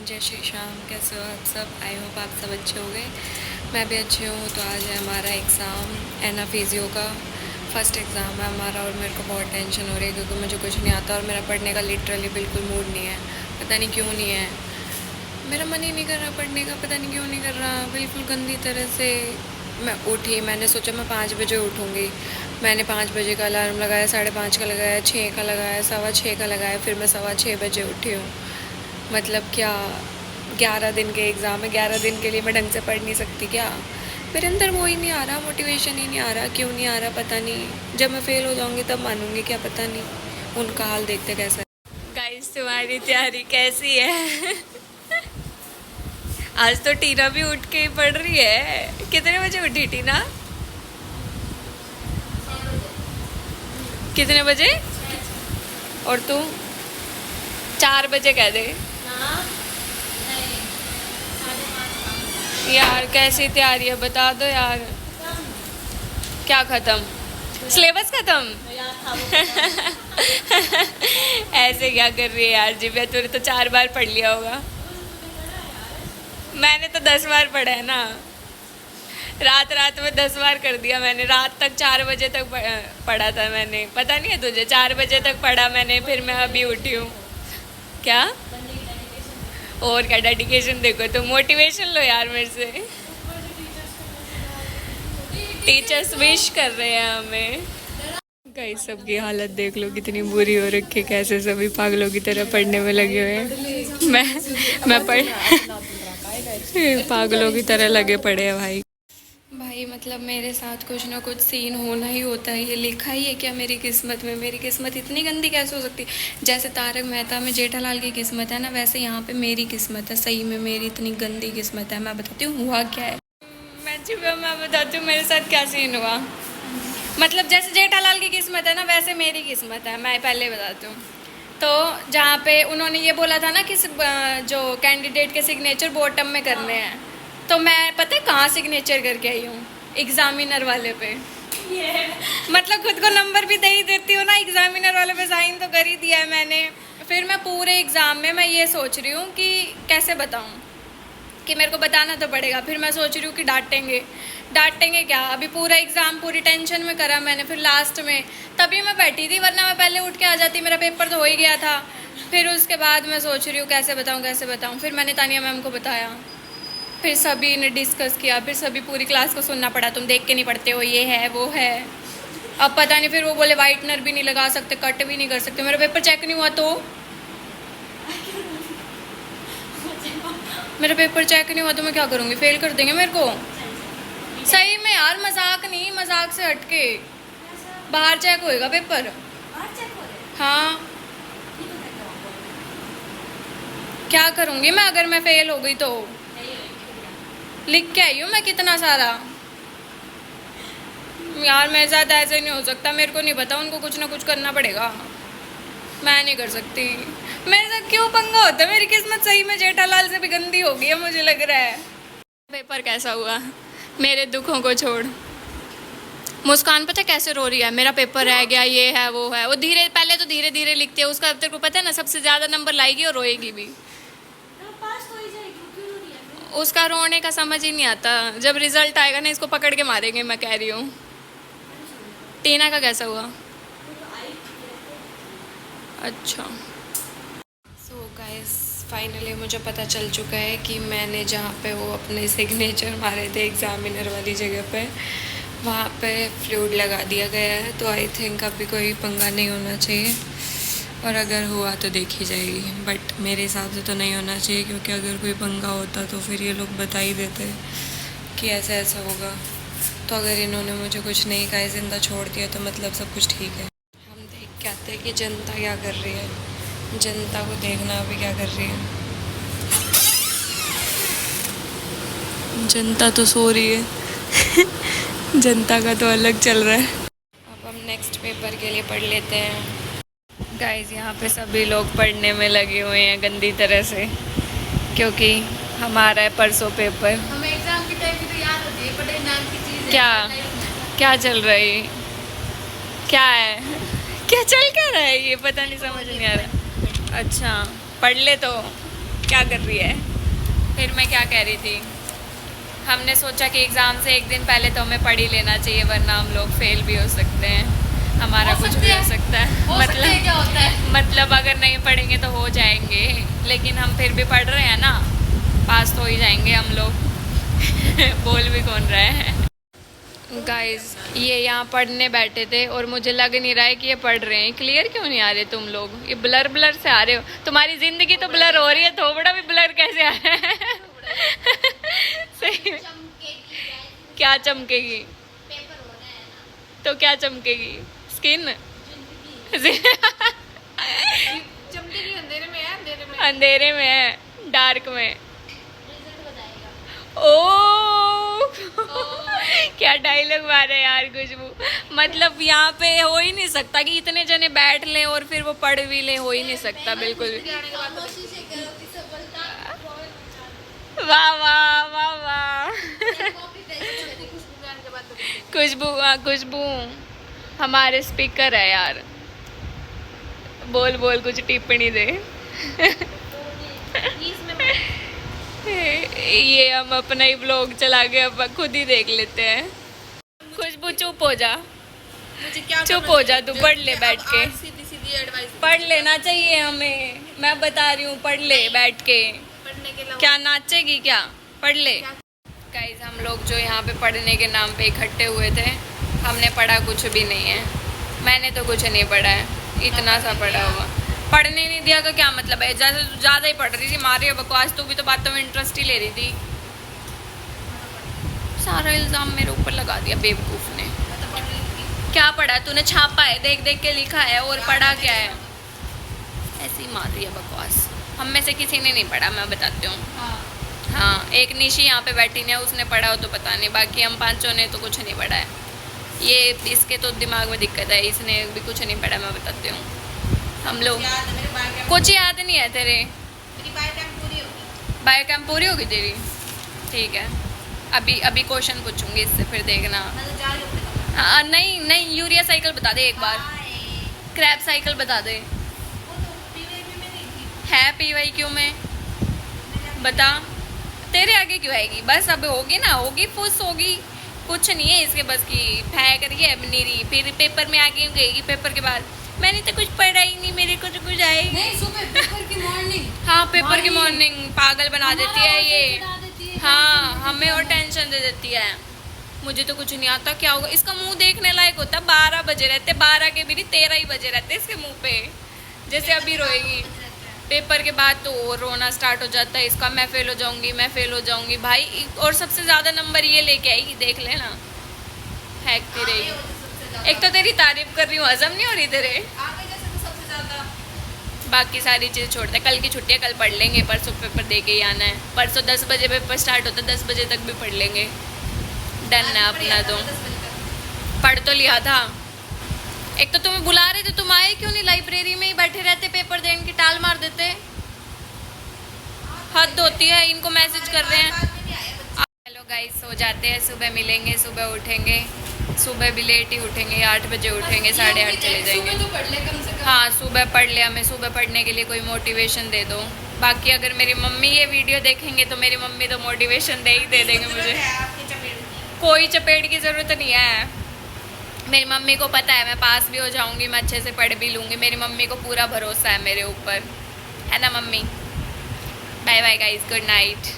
जय श्री श्याम। कैसे हो आप सब? आई होप आप सब अच्छे हो गए। मैं भी अच्छी हूँ। तो आज है हमारा एग्ज़ाम एनाफिजियो का फर्स्ट एग्ज़ाम है हमारा और मेरे को बहुत टेंशन हो रही है क्योंकि मुझे कुछ नहीं आता और मेरा पढ़ने का लिटरली बिल्कुल मूड नहीं है। पता नहीं क्यों नहीं है, मेरा मन ही नहीं कर रहा पढ़ने का। पता नहीं क्यों नहीं कर रहा, बिल्कुल गंदी तरह से। मैं उठी, मैंने सोचा मैं 5 बजे उठूँगी। मैंने 5 बजे का अलार्म लगाया, 5:30 का लगाया, 6 का लगाया, 6:15 का लगाया, फिर मैं 6:15 बजे उठी हूँ। मतलब क्या, 11 दिन के एग्ज़ाम है, 11 दिन के लिए मैं ढंग से पढ़ नहीं सकती क्या? मेरे अंदर वो ही नहीं आ रहा, मोटिवेशन ही नहीं आ रहा। क्यों नहीं आ रहा पता नहीं। जब मैं फ़ेल हो जाऊँगी तब मानूँगी क्या, पता नहीं। उनका हाल देखते कैसा है। गाइस तुम्हारी तैयारी कैसी है? आज तो टीना भी उठ के पढ़ रही है। कितने बजे उठी टीना? कितने बजे? और तू? 4 बजे कह दे यार। कैसी तैयारी है बता दो यार। क्या खत्म? सिलेबस खत्म? ऐसे क्या कर रही है यार जिव्या? तूने तो 4 बार पढ़ लिया होगा। मैंने तो 10 बार पढ़ा है ना। रात रात में 10 बार कर दिया मैंने। रात तक 4 बजे तक पढ़ा था मैंने। पता नहीं है तुझे? 4 बजे तक पढ़ा मैंने, फिर मैं अभी उठी हूँ। क्या? और क्या डेडिकेशन? देखो तो मोटिवेशन लो यार मेरे से। टीचर्स विश कर रहे हैं हमें। गाइस सबकी हालत देख लो कितनी बुरी हो रखी है। कैसे सभी पागलों की तरह पढ़ने में लगे हुए हैं। मैं पढ़ पागलों की तरह लगे पड़े हैं भाई। भाई मतलब मेरे साथ कुछ ना कुछ सीन होना ही होता है। ये लिखा ही है क्या मेरी किस्मत में? मेरी किस्मत इतनी गंदी कैसे हो सकती है? जैसे तारक मेहता में जेठालाल की किस्मत है ना, वैसे यहाँ पे मेरी किस्मत है। सही में मेरी इतनी गंदी किस्मत है। मैं बताती हूँ हुआ क्या है। मैं बताती हूँ मेरे साथ क्या सीन हुआ। मतलब जैसे जेठालाल की किस्मत है ना, वैसे मेरी किस्मत है। मैं पहले बताती हूँ। तो जहाँ पे उन्होंने ये बोला था ना कि जो कैंडिडेट के सिग्नेचर बॉटम में करने हैं, तो मैं पता है कहाँ सिग्नेचर करके आई हूँ? एग्जामिनर वाले पे। मतलब खुद को नंबर भी दे ही देती हूँ ना, एग्जामिनर वाले पे साइन तो कर ही दिया है मैंने। फिर मैं पूरे एग्ज़ाम में मैं ये सोच रही हूँ कि कैसे बताऊँ, कि मेरे को बताना तो पड़ेगा। फिर मैं सोच रही हूँ कि डांटेंगे क्या। अभी पूरा एग्ज़ाम पूरी टेंशन में करा मैंने। फिर लास्ट में तभी मैं बैठी थी, वरना मैं पहले उठ के आ जाती। मेरा पेपर तो हो ही गया था। फिर उसके बाद मैं सोच रही हूँ कैसे बताऊँ। फिर मैंने तानिया मैम को बताया, फिर सभी ने डिस्कस किया, फिर सभी पूरी क्लास को सुनना पड़ा। तुम देख के नहीं पढ़ते हो, ये है वो है। अब पता नहीं, फिर वो बोले वाइटनर भी नहीं लगा सकते, कट भी नहीं कर सकते। मेरा पेपर चेक नहीं हुआ तो मेरा पेपर चेक नहीं हुआ तो मैं क्या करूँगी? फेल कर देंगे मेरे को। सही में यार, मजाक नहीं, मजाक से हटके बाहर चेक होएगा पेपर। हाँ, क्या करूँगी मैं अगर मैं फेल हो गई तो? लिख के आई हूँ मैं कितना सारा। यार मेरे साथ ऐसे नहीं हो सकता। मेरे को नहीं पता, उनको कुछ ना कुछ करना पड़ेगा। मैं नहीं कर सकती। मेरे साथ क्यों पंगा होता है? मेरी किस्मत सही में जेठालाल से भी गंदी हो गई है मुझे लग रहा है। पेपर कैसा हुआ? मेरे दुखों को छोड़। मुस्कान पता कैसे रो रही है? मेरा पेपर रह गया, ये है वो है। वो पहले तो धीरे धीरे लिखती है। उसका अब तेरे को पता है ना, सबसे ज़्यादा नंबर लाएगी और रोएगी भी। उसका रोने का समझ ही नहीं आता। जब रिजल्ट आएगा ना, इसको पकड़ के मारेंगे, मैं कह रही हूँ। टीना का कैसा हुआ? अच्छा। सो गाइस फाइनली मुझे पता चल चुका है कि मैंने जहाँ पे वो अपने सिग्नेचर मारे थे एग्ज़ामिनर वाली जगह पे, वहाँ पे फ्लूइड लगा दिया गया है। तो आई थिंक अभी कोई पंगा नहीं होना चाहिए, और अगर हुआ तो देखी जाएगी। बट मेरे हिसाब से तो नहीं होना चाहिए, क्योंकि अगर कोई पंगा होता तो फिर ये लोग बता ही देते कि ऐसा ऐसा होगा। तो अगर इन्होंने मुझे कुछ नहीं कहा, ज़िंदा छोड़ दिया, तो मतलब सब कुछ ठीक है। हम देख के आते हैं कि जनता क्या कर रही है। जनता को देखना अभी क्या कर रही है। जनता तो सो रही है। जनता का तो अलग चल रहा है। अब हम नेक्स्ट पेपर के लिए पढ़ लेते हैं। गाइस यहाँ पे सभी लोग पढ़ने में लगे हुए हैं गंदी तरह से, क्योंकि हमारा है परसों पेपर। हमें एग्जाम की टाइम तो याद होती है, बड़े नाम की चीज़ है। क्या चल रहा है? क्या है? क्या चल क्या रहा है? ये पता नहीं, समझ नहीं आ रहा। अच्छा पढ़ ले तो। क्या कर रही है? फिर मैं क्या कह रही थी, हमने सोचा कि एग्ज़ाम से एक दिन पहले तो हमें पढ़ ही लेना चाहिए, वरना हम लोग फेल भी हो सकते हैं, हमारा कुछ भी हो सकता है। मतलब क्या होता है? मतलब अगर नहीं पढ़ेंगे तो हो जाएंगे, लेकिन हम फिर भी पढ़ रहे हैं ना, पास तो हो ही जाएंगे हम लोग। बोल भी कौन रहा है? गाइस ये यहाँ पढ़ने बैठे थे और मुझे लग नहीं रहा है कि ये पढ़ रहे हैं। क्लियर क्यों नहीं आ रहे तुम लोग? ये ब्लर ब्लर से आ रहे हो। तुम्हारी जिंदगी तो ब्लर हो रही है, थोबड़ा भी ब्लर कैसे आ रहा है? सही में। क्या चमकेगी? तो क्या चमकेगी? स्किन? चमकेगी अंधेरे में है, अंधेरे में। अंधेरे में है, डार्क में। ओ क्या डायलॉग मारा है यार खुशबू। मतलब यहाँ पे हो ही नहीं सकता कि इतने जने बैठ लें और फिर वो पढ़ भी लें, हो ही नहीं सकता बिल्कुल भी। वाह वाह वाह वाह। खुशबू, खुशबू हमारे स्पीकर है यार, बोल बोल कुछ टिप्पणी दे। ये हम अपना ही ब्लॉग चला के अब खुद ही देख लेते हैं। खुशबू चुप हो जा, मुझे क्या चुप हो जा, तू पढ़ ले बैठ के। सीधी सीधी एडवाइस पढ़ लेना चाहिए हमें, मैं बता रही हूँ, पढ़ ले बैठ के। पढ़ने के अलावा क्या नाचेगी क्या? पढ़ ले। गाइस हम लोग जो यहाँ पे पढ़ने के नाम पे इकट्ठे हुए थे, हमने पढ़ा कुछ भी नहीं है। मैंने तो कुछ नहीं पढ़ा है, इतना सा पढ़ा हुआ। पढ़ने नहीं दिया का क्या मतलब है? जैसे तू ज़्यादा ही पढ़ रही थी, मारी बकवास, तू भी तो बातों में इंटरेस्ट ही ले रही थी। सारा इल्ज़ाम मेरे ऊपर लगा दिया बेवकूफ़ ने। क्या पढ़ा तूने? छापा है, देख देख के लिखा है, और पढ़ा क्या है? ऐसी मार रही है बकवास। हम में से किसी ने नहीं पढ़ा, मैं बताती हूँ। हाँ एक निशी यहाँ पे बैठी है, उसने पढ़ा हो तो पता नहीं, बाकी हम पांचों ने तो कुछ नहीं पढ़ा है। ये इसके तो दिमाग में दिक्कत है, इसने भी कुछ नहीं पढ़ा, मैं बताती हूँ। हम लोग कुछ याद नहीं है तेरे? बायो कैंप पूरी होगी तेरी? ठीक है, अभी क्वेश्चन पूछूंगी इससे, फिर देखना। हाँ नहीं नहीं, यूरिया साइकिल बता दे एक बार, क्रैप साइकिल बता दे। है PYQ में? बता, तेरे आगे क्यों आएगी? बस अब होगी ना, होगी फुस होगी, कुछ नहीं है इसके बस की। फेंक रही है नीरी, फिर पेपर में आगे गएगी, पेपर के बाद मैंने तो कुछ पढ़ा ही नहीं, मेरे को तो कुछ आएगी नहीं। सुबह पेपर की मॉर्निंग। हाँ पेपर की मॉर्निंग पागल बना देती है ये। हाँ हमें और टेंशन दे देती है। मुझे तो कुछ नहीं आता, क्या होगा? इसका मुंह देखने लायक होता। 12 बजे रहते, 12 के भी नहीं 13 ही बजे रहते इसके मुंह पे, जैसे अभी रोएगी। पेपर के बाद तो और रोना स्टार्ट हो जाता है इसका, मैं फेल हो जाऊंगी, मैं फेल हो जाऊंगी भाई। और सबसे ज़्यादा नंबर ये लेके आएगी, देख लेना, हैकती रहेगी। एक तो तेरी तारीफ कर रही हूँ, हजम नहीं हो रही तेरे। बाकी सारी चीज़ छोड़ दे, कल की छुट्टी है, कल पढ़ लेंगे, परसों पेपर दे के ही आना है। परसों 10 बजे पेपर स्टार्ट होता है, 10 बजे तक भी पढ़ लेंगे, डन है अपना। तो पढ़ तो लिया था। एक तो तुम्हें बुला रहे थे, तुम आए क्यों नहीं? लाइब्रेरी में ही बैठे रहते, पेपर देने की टाल मार देते। हद होती है, इनको मैसेज कर रहे हैं। हेलो गाइस, सो जाते हैं, सुबह मिलेंगे, सुबह उठेंगे, सुबह भी लेट ही उठेंगे, 8 बजे उठेंगे, 8:30 चले जाएंगे। तो पढ़ ले कम से कम। हाँ सुबह पढ़ लिया, हमें सुबह पढ़ने के लिए कोई मोटिवेशन दे दो। बाकी अगर मेरी मम्मी ये वीडियो देखेंगे तो मेरी मम्मी तो मोटिवेशन दे ही दे देंगे मुझे। कोई चपेट की ज़रूरत नहीं है, मेरी मम्मी को पता है मैं पास भी हो जाऊंगी, मैं अच्छे से पढ़ भी लूँगी। मेरी मम्मी को पूरा भरोसा है मेरे ऊपर, है ना mummy? Bye bye guys, good night.